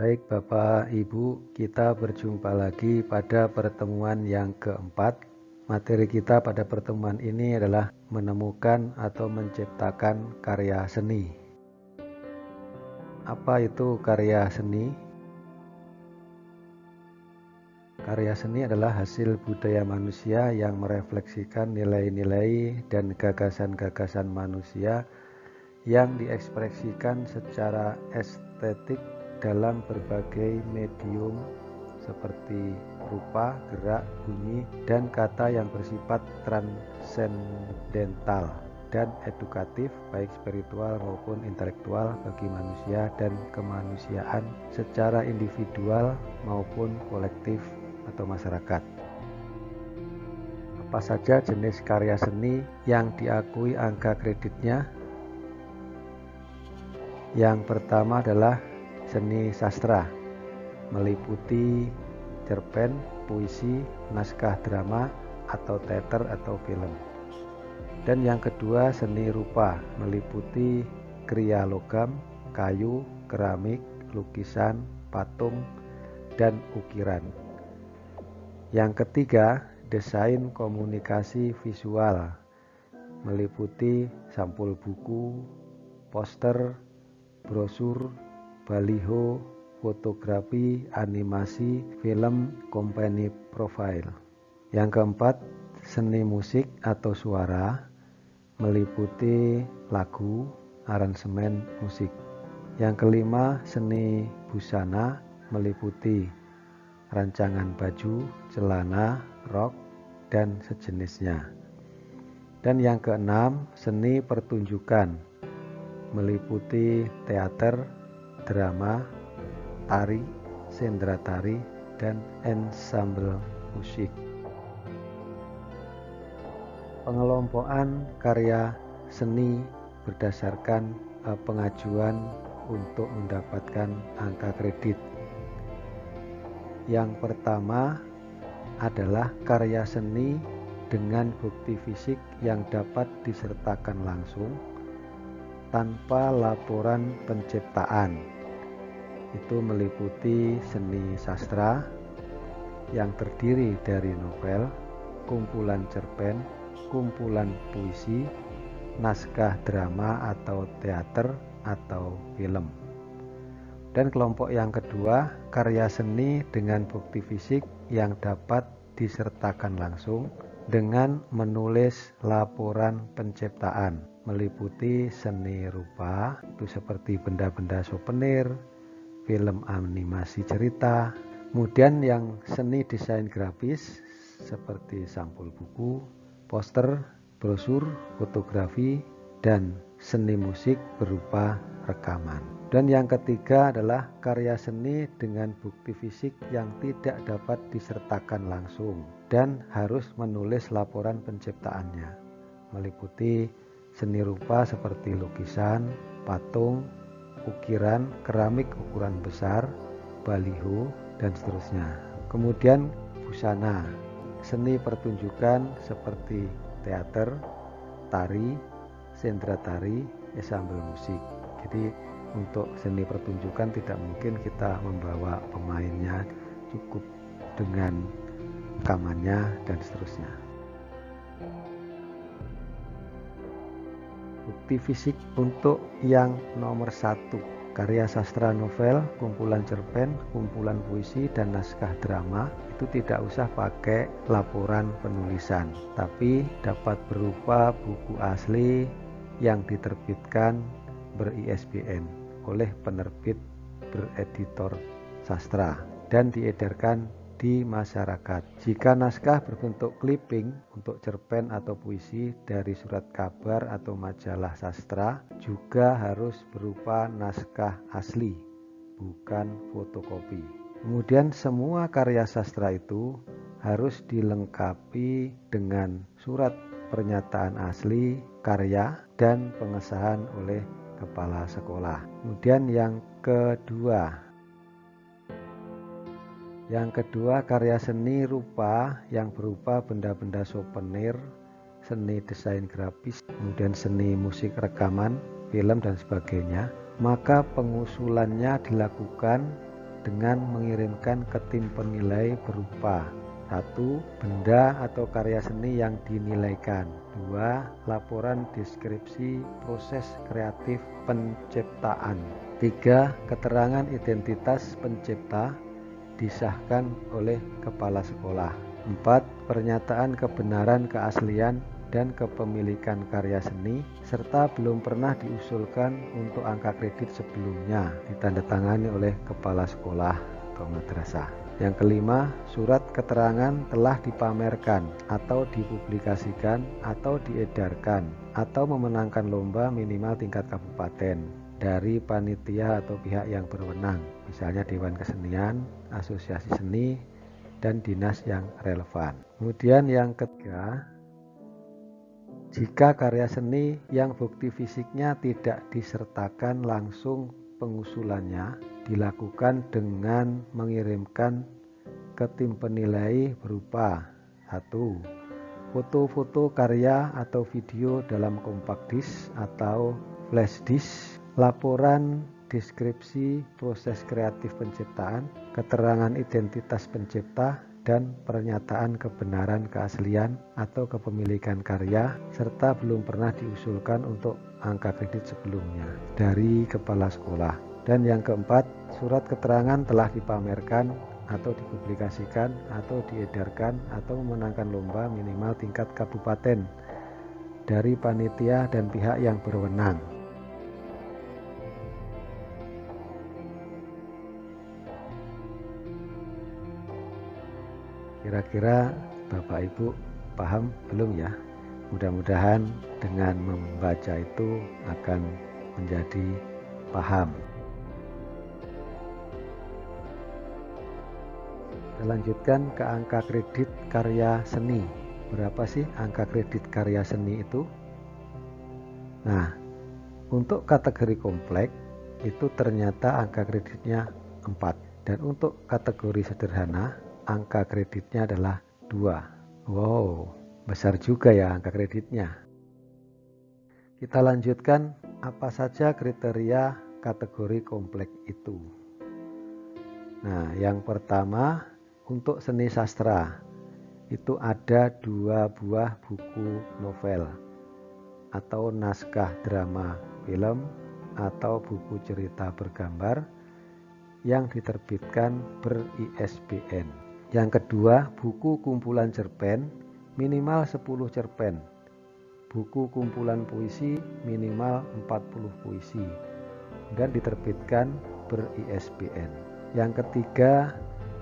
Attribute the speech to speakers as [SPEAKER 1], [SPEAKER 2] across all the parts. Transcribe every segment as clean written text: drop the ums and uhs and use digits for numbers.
[SPEAKER 1] Baik Bapak Ibu, kita berjumpa lagi pada pertemuan yang keempat. Materi kita pada pertemuan ini adalah menemukan atau menciptakan karya seni. Apa itu karya seni? Karya seni adalah hasil budaya manusia yang merefleksikan nilai-nilai dan gagasan-gagasan manusia yang diekspresikan secara estetik dalam berbagai medium seperti rupa, gerak, bunyi, dan kata yang bersifat transendental dan edukatif, baik spiritual maupun intelektual bagi manusia dan kemanusiaan secara individual maupun kolektif atau masyarakat. Apa saja jenis karya seni yang diakui angka kreditnya? Yang pertama adalah seni sastra, meliputi cerpen, puisi, naskah drama, atau teater atau film. Dan yang kedua seni rupa, meliputi kriya logam, kayu, keramik, lukisan, patung, dan ukiran. Yang ketiga desain komunikasi visual, meliputi sampul buku, poster, brosur, baliho, fotografi, animasi, film, company profile. Yang keempat, seni musik atau suara, meliputi lagu, aransemen musik. Yang kelima, seni busana, meliputi rancangan baju, celana, rok, dan sejenisnya. Dan yang keenam, seni pertunjukan, meliputi teater, drama, tari, sendra tari, dan ensemble musik. Pengelompokan karya seni berdasarkan pengajuan untuk mendapatkan angka kredit. Yang pertama adalah karya seni dengan bukti fisik yang dapat disertakan langsung tanpa laporan penciptaan. Itu meliputi seni sastra yang terdiri dari novel, kumpulan cerpen, kumpulan puisi, naskah drama atau teater atau film. Dan kelompok yang kedua, karya seni dengan bukti fisik yang dapat disertakan langsung dengan menulis laporan penciptaan, meliputi seni rupa, itu seperti benda-benda souvenir, film animasi cerita, kemudian yang seni desain grafis seperti sampul buku, poster, brosur, fotografi, dan seni musik berupa rekaman. Dan yang ketiga adalah karya seni dengan bukti fisik yang tidak dapat disertakan langsung dan harus menulis laporan penciptaannya, meliputi seni rupa seperti lukisan, patung, ukiran, keramik ukuran besar, baliho, dan seterusnya. Kemudian busana, seni pertunjukan seperti teater, tari, sendra tari, ensemble musik. Jadi untuk seni pertunjukan tidak mungkin kita membawa pemainnya, cukup dengan rekamannya dan seterusnya. Bukti fisik untuk yang nomor 1, karya sastra novel, kumpulan cerpen, kumpulan puisi, dan naskah drama itu tidak usah pakai laporan penulisan, tapi dapat berupa buku asli yang diterbitkan ber-ISBN oleh penerbit bereditor sastra dan diedarkan di masyarakat. Jika naskah berbentuk clipping untuk cerpen atau puisi dari surat kabar atau majalah sastra, juga harus berupa naskah asli, bukan fotokopi. Kemudian semua karya sastra itu harus dilengkapi dengan surat pernyataan asli karya dan pengesahan oleh kepala sekolah. Kemudian yang kedua karya seni rupa yang berupa benda-benda souvenir, seni desain grafis, kemudian seni musik rekaman, film dan sebagainya, maka pengusulannya dilakukan dengan mengirimkan ke tim penilai berupa 1. Benda atau karya seni yang dinilaikan. 2. Laporan deskripsi proses kreatif penciptaan. 3. Keterangan identitas pencipta disahkan oleh kepala sekolah. 4. Pernyataan kebenaran keaslian dan kepemilikan karya seni serta belum pernah diusulkan untuk angka kredit sebelumnya, ditandatangani oleh kepala sekolah atau madrasah. Yang kelima, surat keterangan telah dipamerkan atau dipublikasikan atau diedarkan atau memenangkan lomba minimal tingkat kabupaten dari panitia atau pihak yang berwenang, misalnya Dewan Kesenian, Asosiasi Seni, dan dinas yang relevan. Kemudian yang ketiga, jika karya seni yang bukti fisiknya tidak disertakan langsung pengusulannya, dilakukan dengan mengirimkan ke tim penilai berupa 1. Foto-foto karya atau video dalam compact disc atau flash disk, laporan deskripsi proses kreatif penciptaan, keterangan identitas pencipta, dan pernyataan kebenaran keaslian atau kepemilikan karya serta belum pernah diusulkan untuk angka kredit sebelumnya dari kepala sekolah. Dan yang keempat, surat keterangan telah dipamerkan atau dipublikasikan atau diedarkan atau memenangkan lomba minimal tingkat kabupaten dari panitia dan pihak yang berwenang. Kira-kira Bapak Ibu paham belum ya? Mudah-mudahan dengan membaca itu akan menjadi paham. Kita lanjutkan ke angka kredit karya seni. Berapa sih angka kredit karya seni itu? Nah, untuk kategori kompleks itu ternyata angka kreditnya 4. Dan untuk kategori sederhana, angka kreditnya adalah 2. Wow, besar juga ya angka kreditnya. Kita lanjutkan, apa saja kriteria kategori kompleks itu. Nah, yang pertama, untuk seni sastra itu ada 2 buah buku novel atau naskah drama film atau buku cerita bergambar yang diterbitkan ber-ISBN. Yang kedua, buku kumpulan cerpen minimal 10 cerpen, buku kumpulan puisi minimal 40 puisi dan diterbitkan ber-ISBN. Yang ketiga,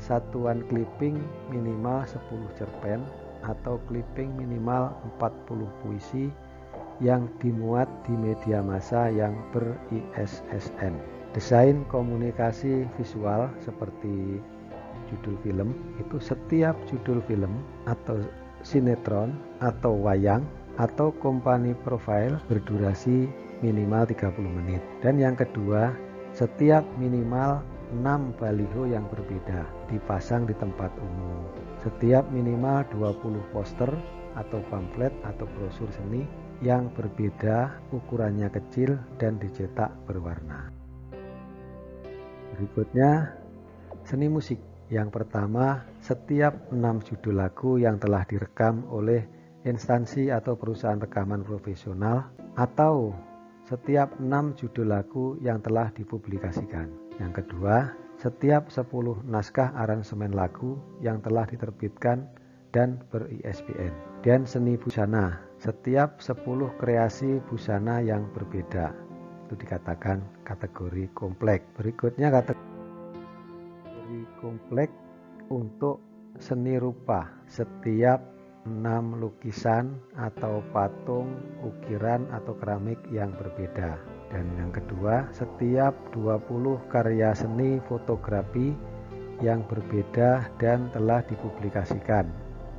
[SPEAKER 1] satuan clipping minimal 10 cerpen atau clipping minimal 40 puisi yang dimuat di media massa yang ber-ISSN. Desain komunikasi visual seperti judul film, itu setiap judul film atau sinetron atau wayang atau company profile berdurasi minimal 30 menit. Dan yang kedua, setiap minimal 6 baliho yang berbeda dipasang di tempat umum. Setiap minimal 20 poster atau pamflet atau brosur seni yang berbeda, ukurannya kecil dan dicetak berwarna. Berikutnya, seni musik. Yang pertama, setiap 6 judul lagu yang telah direkam oleh instansi atau perusahaan rekaman profesional atau setiap 6 judul lagu yang telah dipublikasikan. Yang kedua, setiap 10 naskah aransemen lagu yang telah diterbitkan dan ber-ISBN. Dan seni busana, setiap 10 kreasi busana yang berbeda. Itu dikatakan kategori kompleks. Berikutnya kategori kompleks untuk seni rupa, setiap 6 lukisan atau patung, ukiran atau keramik yang berbeda. Dan yang kedua, setiap 20 karya seni fotografi yang berbeda dan telah dipublikasikan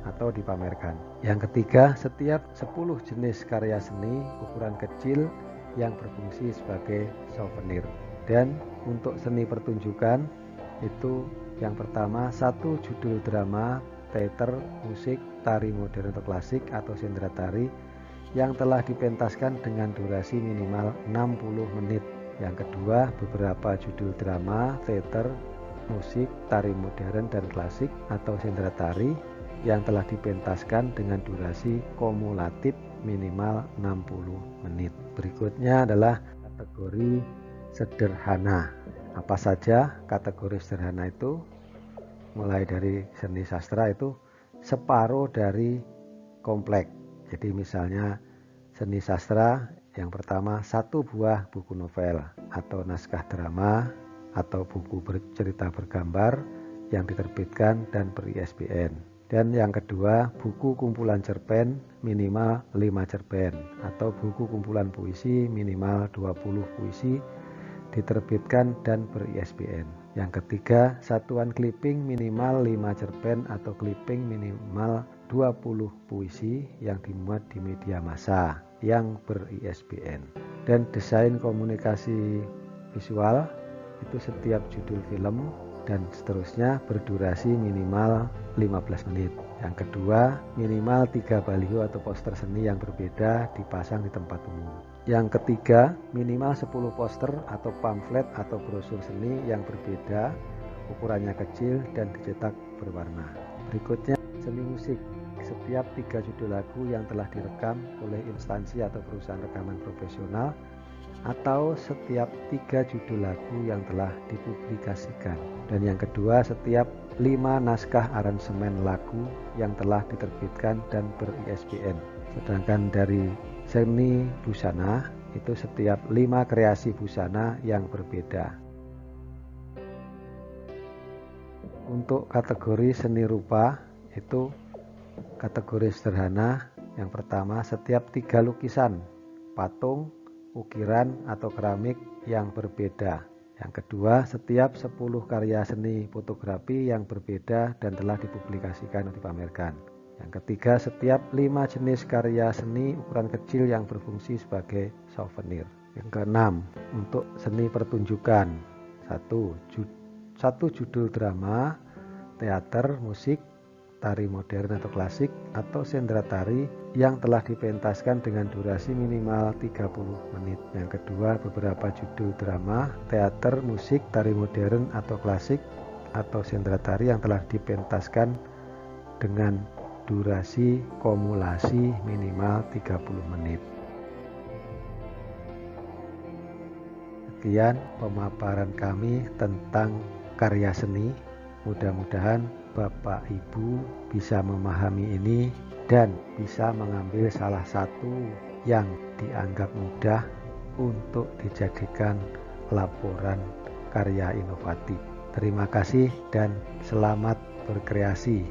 [SPEAKER 1] atau dipamerkan. Yang ketiga, setiap 10 jenis karya seni ukuran kecil yang berfungsi sebagai souvenir. Dan untuk seni pertunjukan itu yang pertama, 1 judul drama, teater, musik, tari modern atau klasik atau sendera tari yang telah dipentaskan dengan durasi minimal 60 menit. Yang kedua, beberapa judul drama, teater, musik, tari modern dan klasik atau sendera tari yang telah dipentaskan dengan durasi kumulatif minimal 60 menit. Berikutnya adalah kategori sederhana. Apa saja kategori sederhana itu? Mulai dari seni sastra itu separuh dari komplek. Jadi misalnya seni sastra yang pertama 1 buah buku novel atau naskah drama atau buku cerita bergambar yang diterbitkan dan ber-ISBN. Dan yang kedua buku kumpulan cerpen minimal 5 cerpen atau buku kumpulan puisi minimal 20 puisi diterbitkan dan ber-ISBN. Yang ketiga, satuan clipping minimal 5 cerpen atau clipping minimal 20 puisi yang dimuat di media massa yang ber-ISBN. Dan desain komunikasi visual itu setiap judul film dan seterusnya berdurasi minimal 15 menit. Yang kedua, minimal 3 baliho atau poster seni yang berbeda dipasang di tempat umum. Yang ketiga, minimal 10 poster atau pamflet atau brosur seni yang berbeda, ukurannya kecil dan dicetak berwarna. Berikutnya, seni musik. Setiap 3 judul lagu yang telah direkam oleh instansi atau perusahaan rekaman profesional atau setiap 3 judul lagu yang telah dipublikasikan. Dan yang kedua, setiap 5 naskah aransemen lagu yang telah diterbitkan dan ber-ISBN. Sedangkan dari seni busana itu setiap 5 kreasi busana yang berbeda. Untuk kategori seni rupa itu kategori sederhana. Yang pertama, setiap 3 lukisan, patung, ukiran atau keramik yang berbeda. Yang kedua, setiap 10 karya seni fotografi yang berbeda dan telah dipublikasikan atau dipamerkan. Yang ketiga, setiap 5 jenis karya seni ukuran kecil yang berfungsi sebagai souvenir. Yang keenam, untuk seni pertunjukan. 1 judul drama, teater, musik, tari modern atau klasik atau sendera tari yang telah dipentaskan dengan durasi minimal 30 menit. Yang kedua, beberapa judul drama, teater, musik, tari modern atau klasik atau sendera tari yang telah dipentaskan dengan durasi kumulasi minimal 30 menit. Sekian pemaparan kami tentang karya seni. Mudah-mudahan Bapak Ibu bisa memahami ini dan bisa mengambil salah satu yang dianggap mudah untuk dijadikan laporan karya inovatif. Terima kasih dan selamat berkreasi.